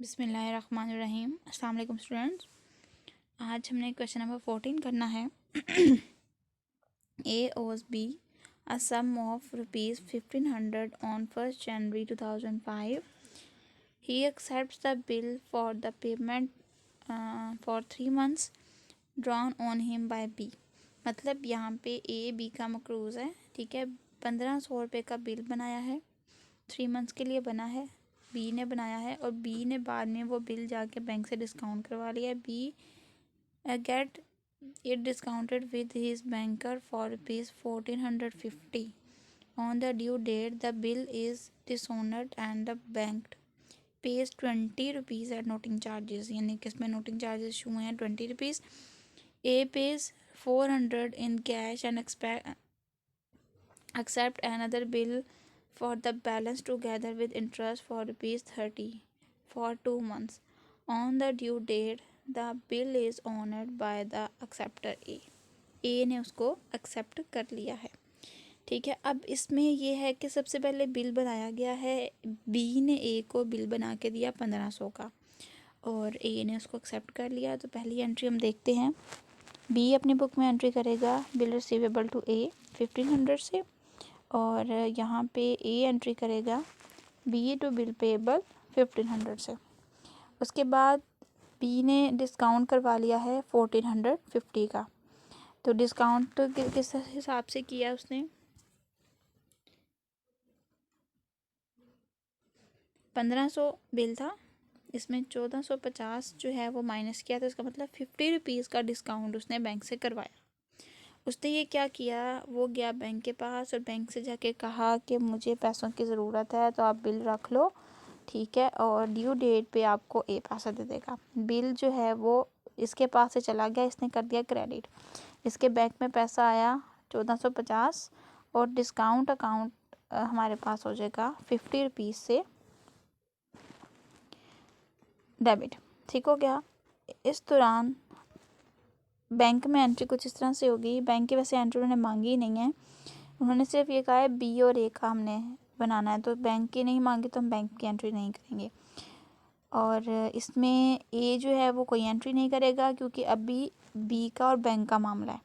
बिस्मिल्लाहिर्रहमानिर्रहीम। अस्सलाम वालेकुम स्टूडेंट्स। आज हमने क्वेश्चन नंबर 14 करना है। A owes B a sum of rupees 1500 on 1st January 2005. He accepts the bill for the payment for 3 months drawn on him by B। मतलब यहाँ पे A B का मकरूज़ है, ठीक है। 1500 रुपये का बिल बनाया है, 3 मंथ्स के लिए बना है, बी ने बनाया है और बी ने बाद में वो बिल जाके बैंक से डिस्काउंट करवा लिया है। B get it discounted with his banker for rupees 1450 on the due date the bill is dishonoured and the bank pays 20 rupees at noting charges. यानी कि इसमें नोटिंग चार्जेस शुरू हैं 20 rupees. A pays 400 in cash and accept another bill for the balance together with interest for rupees 30 for 2 months. On the due date, the bill is honored by the acceptor A। A ने उसको accept कर लिया है, ठीक है। अब इसमें ये है कि सबसे पहले बिल बनाया गया है, B ने A को बिल बना के दिया 1500 का और A ने उसको एक्सेप्ट कर लिया। तो पहली एंट्री हम देखते हैं। B अपनी बुक में एंट्री करेगा बिल रिसीवेबल टू A 1500 से, और यहाँ पे ए एंट्री करेगा बी टू बिल पेएबल 1500 से। उसके बाद बी ने डिस्काउंट करवा लिया है 1450 का। तो डिस्काउंट किस हिसाब से किया उसने, 1500 बिल था, इसमें 1450 जो है वो माइनस किया, तो इसका मतलब 50 रुपीज़ का डिस्काउंट उसने बैंक से करवाया। उसने ये क्या किया, वो गया बैंक के पास और बैंक से जाके कहा कि मुझे पैसों की ज़रूरत है तो आप बिल रख लो, ठीक है, और ड्यू डेट पे आपको ए पैसा दे देगा। बिल जो है वो इसके पास से चला गया, इसने कर दिया क्रेडिट। इसके बैंक में पैसा आया 1450 और डिस्काउंट अकाउंट हमारे पास हो जाएगा 50 रुपीज़ से डेबिट, ठीक हो गया। इस दौरान बैंक में एंट्री कुछ इस तरह से होगी। बैंक की वैसे एंट्री उन्होंने मांगी ही नहीं है, उन्होंने सिर्फ ये कहा है बी और ए का हमने बनाना है, तो बैंक की नहीं मांगी तो हम बैंक की एंट्री नहीं करेंगे। और इसमें ए जो है वो कोई एंट्री नहीं करेगा क्योंकि अभी बी का और बैंक का मामला है।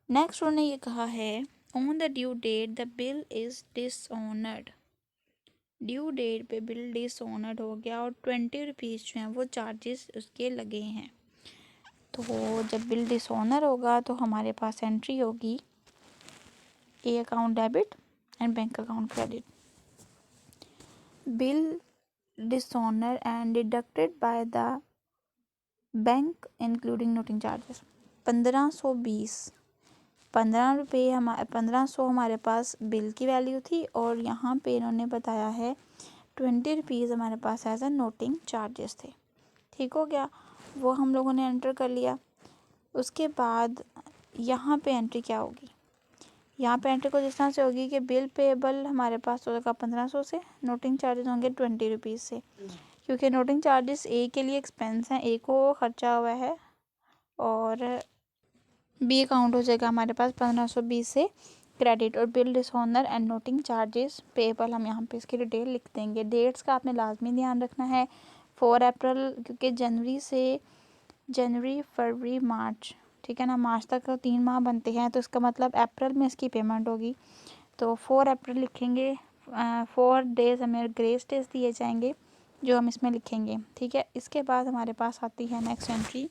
नेक्स्ट उन्होंने ये कहा है on the due date the bill is dishonoured. Due date पे बिल डिसऑनर्ड हो गया और 20 रुपीज़ जो हैं वो चार्जेस उसके लगे हैं। तो जब बिल डिसऑनर होगा तो हमारे पास एंट्री होगी ए account debit and bank account credit. Bill dishonour and deducted by the bank including noting charges. 1520 15 रुपये 1500 हमारे पास बिल की वैल्यू थी और यहाँ पे इन्होंने बताया है 20 रुपीज़ हमारे पास एज अ नोटिंग चार्जेस थे, ठीक हो गया। वो हम लोगों ने एंटर कर लिया। उसके बाद यहाँ पे एंट्री क्या होगी, यहाँ पे एंट्री कुछ इस तरह से होगी कि बिल पेएबल हमारे पास होगा 1500 से, नोटिंग चार्जेस होंगे 20 रुपीज़ से, क्योंकि नोटिंग चार्जेस ए के लिए एक्सपेंस हैं, ए को खर्चा हुआ है, और बी अकाउंट हो जाएगा हमारे पास 1520 से क्रेडिट, और bill dishonour and noting charges payable हम यहाँ पे इसकी डिटेल लिख देंगे। डेट्स का आपने लाजमी ध्यान रखना है। 4 अप्रैल, क्योंकि जनवरी फरवरी मार्च, ठीक है ना, मार्च तक 3 माह बनते हैं, तो इसका मतलब अप्रैल में इसकी पेमेंट होगी। तो 4 अप्रैल लिखेंगे। 4 डेज़ हमें ग्रेस डेज दिए जाएंगे जो हम इसमें लिखेंगे, ठीक है। इसके बाद हमारे पास आती है नेक्स्ट एंट्री।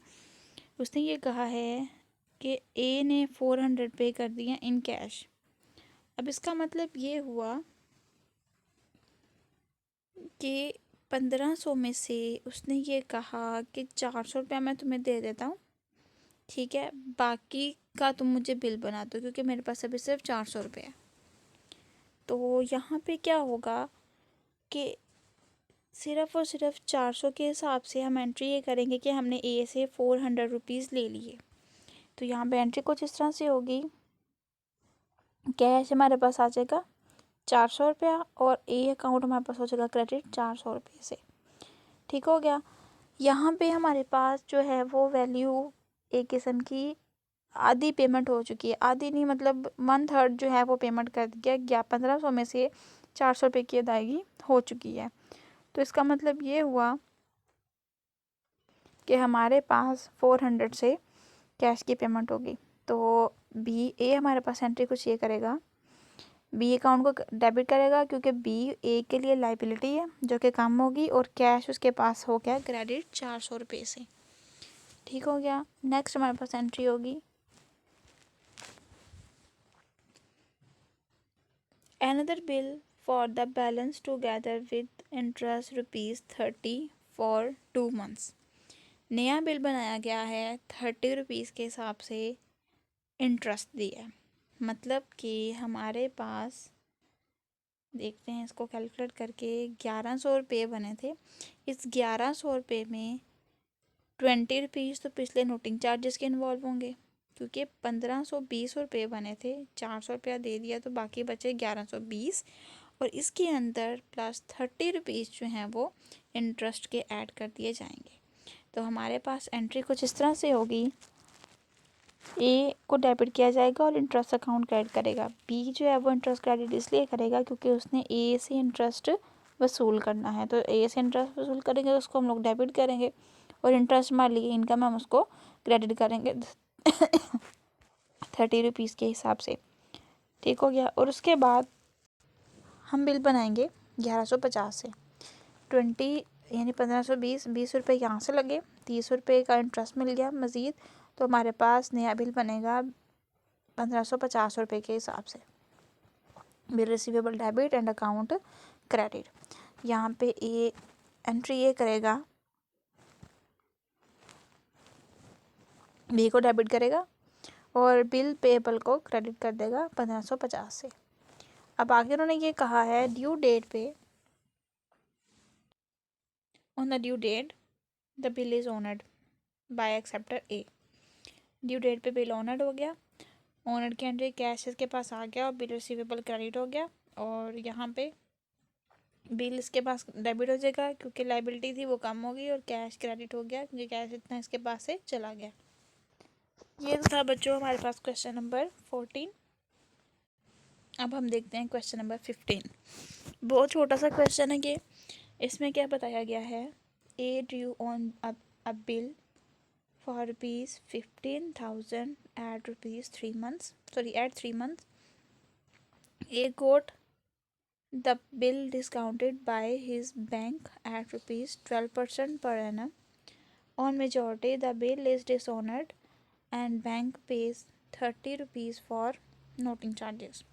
उसने ये कहा है कि ए ने 400 पे कर दिया इन कैश। अब इसका मतलब ये हुआ कि 1500 में से उसने ये कहा कि 400 रुपया मैं तुम्हें दे देता हूँ, ठीक है, बाकी का तुम मुझे बिल बना दो क्योंकि मेरे पास अभी सिर्फ 400 रुपये है। तो यहाँ पे क्या होगा कि सिर्फ़ और सिर्फ 400 के हिसाब से हम एंट्री ये करेंगे कि हमने ए से 400 रुपीज़ ले लिए। तो यहाँ पे एंट्री कुछ इस तरह से होगी, कैश हमारे पास आ जाएगा 400 रुपया और ए अकाउंट हमारे पास हो जाएगा क्रेडिट 400 रुपये से, ठीक हो गया। यहाँ पे हमारे पास जो है वो वैल्यू एक किस्म की आधी पेमेंट हो चुकी है, आधी नहीं मतलब 1/3 जो है वो पेमेंट कर दिया। 1500 में से 400 रुपये की अदायगी हो चुकी है। तो इसका मतलब ये हुआ कि हमारे पास 400 से कैश की पेमेंट होगी। तो बी ए हमारे पास एंट्री कुछ ये करेगा, बी अकाउंट को डेबिट करेगा क्योंकि बी ए के लिए लाइबिलिटी है जो कि कम होगी, और कैश उसके पास हो गया क्रेडिट 400 रुपये से। ठीक हो गया। नेक्स्ट हमारे पास एंट्री होगी another bill for the balance together with interest ₹30 for 2 months। नया बिल बनाया गया है 30 रुपीज़ के हिसाब से इंटरेस्ट दिया है। मतलब कि हमारे पास, देखते हैं इसको कैलकुलेट करके, 1100 रुपये बने थे। इस 1100 रुपये में 20 रुपीज़ तो पिछले नोटिंग चार्जेस के इन्वॉल्व होंगे, क्योंकि 1520 रुपये बने थे, 400 रुपया दे दिया तो बाकी बचे 1120, और इसके अंदर प्लस 30 रुपीज़ जो हैं वो इंटरेस्ट के ऐड कर दिए जाएंगे। तो हमारे पास एंट्री कुछ इस तरह से होगी, ए को डेबिट किया जाएगा और इंटरेस्ट अकाउंट क्रेडिट करेगा। बी जो है वो इंटरेस्ट क्रेडिट इसलिए करेगा क्योंकि उसने ए से इंटरेस्ट वसूल करना है, तो ए से इंटरेस्ट वसूल करेंगे तो उसको हम लोग डेबिट करेंगे, और इंटरेस्ट हमारे लिए इनकम हम उसको क्रेडिट करेंगे 30 रुपीज़ के हिसाब से। ठीक हो गया। और उसके बाद हम बिल बनाएंगे 1150 से, 20 यानी 1520, 20 रुपये यहाँ से लगे, 30 रुपये का इंटरेस्ट मिल गया मज़ीद, तो हमारे पास नया बिल बनेगा 1550 रुपये के हिसाब से। Bill receivable debit and account credit. यहाँ पे ए एंट्री ये करेगा, बी को डेबिट करेगा और बिल पेबल को क्रेडिट कर देगा 1550 से। अब आगे उन्होंने ये कहा है ड्यू डेट पे, on the due date the bill is honoured by acceptor A. Due date पे बिल ऑनर्ड हो गया, ऑनर्ड की एंट्री कैश इसके पास आ गया और बिल रिसीवेबल क्रेडिट हो गया, और यहाँ पे बिल इसके पास डेबिट हो जाएगा क्योंकि लाइबिलिटी थी वो कम हो गई, और कैश क्रेडिट हो गया क्योंकि कैश इतना इसके पास से चला गया। ये तो था बच्चों हमारे पास क्वेश्चन नंबर 14। अब हम देखते हैं क्वेश्चन नंबर 15। बहुत छोटा सा क्वेश्चन है ये। इसमें क्या बताया गया है, a due on a bill for ₹15,000 at ₹3 months, at 3 months. A got the bill discounted by his bank at ₹12% per annum. On majority, the bill is dishonored and bank pays 30 rupees for noting charges.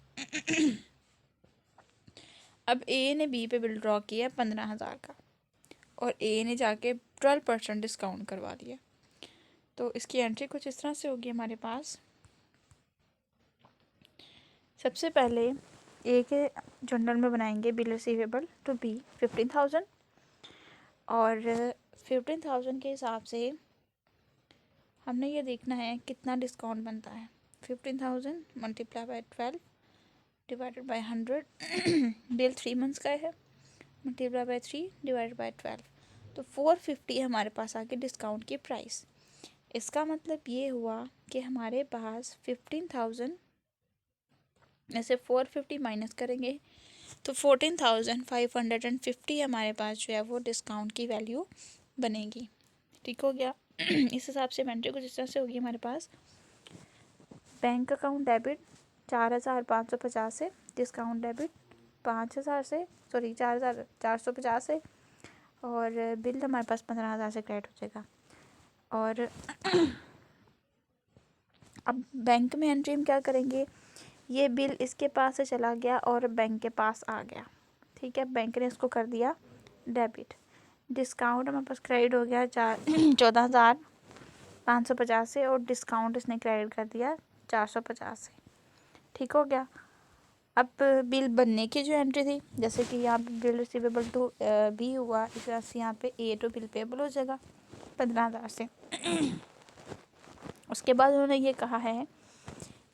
अब ए ने B पे bill draw किया 15,000 का, और ए ने जाके 12% discount करवा दिया। तो इसकी एंट्री कुछ इस तरह से होगी हमारे पास। सबसे पहले ए के जर्नल में बनाएंगे बिल रिसीवेबल टू बी 15,000, और 15,000 के हिसाब से हमने ये देखना है कितना डिस्काउंट बनता है। 15,000 multiply by 12 divided by 100 bill 3 months का है, मल्टीप्लाई बाय 3 डिवाइडेड बाय 12, तो 450 हमारे पास आ गई डिस्काउंट की प्राइस। इसका मतलब ये हुआ कि हमारे पास 15,000 ऐसे 450 माइनस करेंगे तो 14,550 हमारे पास जो है वो डिस्काउंट की वैल्यू बनेगी। ठीक हो गया। इस हिसाब से एंट्री कुछ इस तरह से होगी हमारे पास। बैंक अकाउंट डेबिट 4,550 से, डिस्काउंट डेबिट 5,000 से, 4,450 से, और बिल हमारे पास 15,000 से क्रेडिट हो जाएगा। और अब बैंक में एंट्री हम क्या करेंगे, ये बिल इसके पास से चला गया और बैंक के पास आ गया। ठीक है, बैंक ने इसको कर दिया डेबिट। डिस्काउंट हमारे पास क्रेडिट हो गया 14,550 से, और डिस्काउंट इसने क्रेडिट कर दिया 450 से। ठीक हो गया। अब बिल बनने की जो एंट्री थी, जैसे कि यहाँ पे बिल रिसीवेबल टू बी हुआ, इस तरह से यहाँ पे ए टू बिल पेबल हो जाएगा 15,000 से। उसके बाद उन्होंने ये कहा है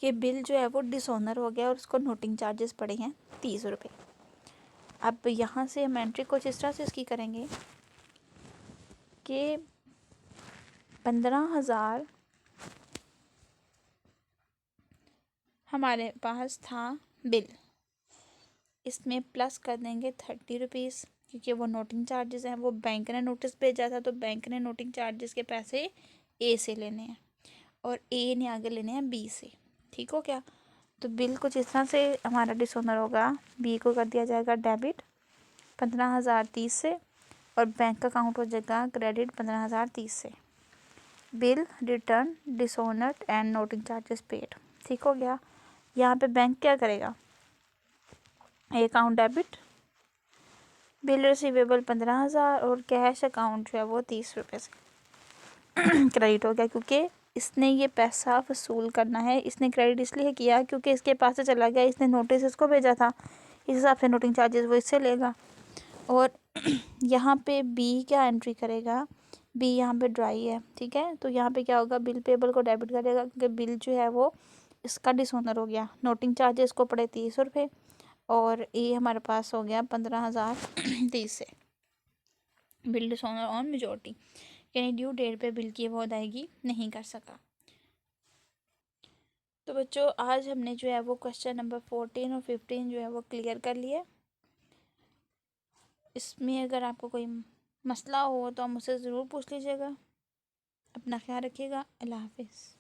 कि बिल जो है वो डिसऑनर हो गया और उसको नोटिंग चार्जेस पड़े हैं 30 रुपये। अब यहाँ से हम एंट्री कुछ इस तरह से इसकी करेंगे कि 15,000 हमारे पास था बिल, इसमें प्लस कर देंगे 30 रुपीज़, क्योंकि वो नोटिंग चार्जेस हैं, वो बैंक ने नोटिस भेजा था तो बैंक ने नोटिंग चार्जेस के पैसे ए से लेने हैं और ए ने आगे लेने हैं बी से। ठीक हो क्या? तो बिल कुछ इस तरह से हमारा डिसऑनर होगा, बी को कर दिया जाएगा डेबिट 15,030 से और बैंक अकाउंट हो जाएगा क्रेडिट 15,030 से। Bill return dishonour and noting charges paid. ठीक हो गया? यहाँ पे बैंक क्या करेगा, ए अकाउंट डेबिट, बिल रिसीवेबल 15,000 और कैश अकाउंट जो है वो 30 रुपये से क्रेडिट हो गया, क्योंकि इसने ये पैसा वसूल करना है। इसने क्रेडिट इसलिए किया क्योंकि इसके पास से चला गया, इसने नोटिस इसको भेजा था, इस हिसाब से नोटिंग चार्जेस वो इससे लेगा। और यहाँ पे बी क्या एंट्री करेगा, बी यहाँ पे ड्राई है, ठीक है, तो यहाँ पे क्या होगा, बिल पेबल को डेबिट करेगा क्योंकि बिल जो है वो इसका डिसऑनर हो गया। नोटिंग चार्जेस को पड़े 30 रुपये और ए हमारे पास हो गया 15,030 से। बिल डिसऑनर ऑन मेजॉरिटी, यानी ड्यू डेट पे बिल की वो अदायगी नहीं कर सका। तो बच्चों आज हमने जो है वो क्वेश्चन नंबर 14 और 15 जो है वो क्लियर कर लिए। इसमें अगर आपको कोई मसला हो तो आप मुझसे ज़रूर पूछ लीजिएगा। अपना ख्याल रखिएगा। अल्लाह हाफिज़।